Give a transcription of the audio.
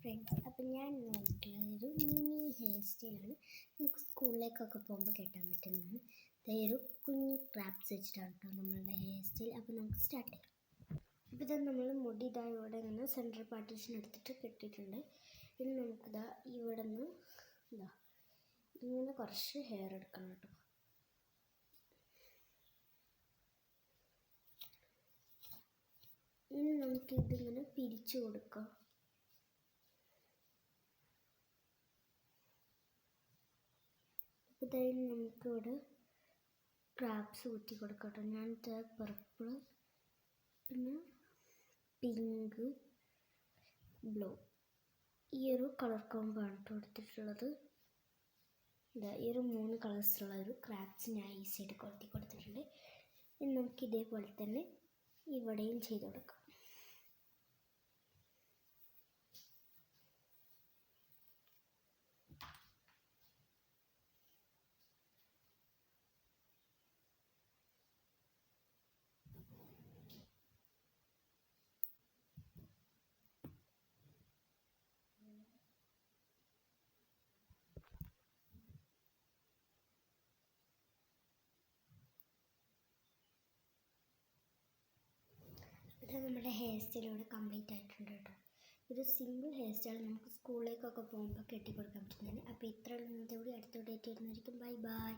Friends, അപ്പം ഞാൻ നോക്കിയിട്ടുള്ളത് ഒരു മിനി ഹെയർ സ്റ്റൈലാണ്. നമുക്ക് സ്കൂളിലേക്കൊക്കെ പോകുമ്പോൾ കെട്ടാൻ പറ്റുന്നതാണ്. ഒരു കുഞ്ഞു ക്രാപ്സ് വെച്ചിട്ടാണ് കേട്ടോ നമ്മളുടെ ഹെയർ സ്റ്റൈൽ. അപ്പോൾ നമുക്ക് സ്റ്റാർട്ട് ചെയ്യാം. അപ്പോൾ ഇതാ നമ്മൾ മുടി ഇവിടെ ഇങ്ങനെ സെൻട്രൽ പാർട്ടീഷൻ എടുത്തിട്ട് കെട്ടിയിട്ടുണ്ട്. ഇനി നമുക്കിതാ ഇവിടെ നിന്ന് ഇങ്ങനെ കുറച്ച് ഹെയർ എടുക്കണം കേട്ടോ. ഇനി നമുക്കിതിങ്ങനെ പിരിച്ചു കൊടുക്കാം. ഇതായി നമുക്കിവിടെ ക്രാപ്സ് കുത്തി കൊടുക്കട്ടെ. ഞാൻ പർപ്പിൾ, പിന്നെ പിങ്ക്, ബ്ലൂ ഈ ഒരു കളർ കോമ്പാണ് കൊടുത്തിട്ടുള്ളത്. ഈ ഒരു 3 കളേഴ്സുള്ള ഒരു ക്രാപ്സ് ഞാൻ ഈ സൈഡ് കൊളുത്തി കൊടുത്തിട്ടുണ്ട്. ഇനി നമുക്ക് ഇതേപോലെ തന്നെ ഇവിടെയും ചെയ്ത് കൊടുക്കാം. ഇത് നമ്മുടെ ഹെയർ സ്റ്റൈൽ ഇവിടെ കംപ്ലീറ്റ് ആയിട്ടുണ്ട് കേട്ടോ. ഒരു സിമ്പിൾ ഹെയർ സ്റ്റൈൽ നമുക്ക് സ്കൂളിലേക്കൊക്കെ പോകുമ്പോൾ കെട്ടിക്കൊടുക്കാൻ പറ്റുന്നതാണ്. അപ്പോൾ ഇത്ര ഇന്നത്തെ കൂടി അടുത്ത ഡേറ്റ് വരുന്നതായിരിക്കും. Bye bye.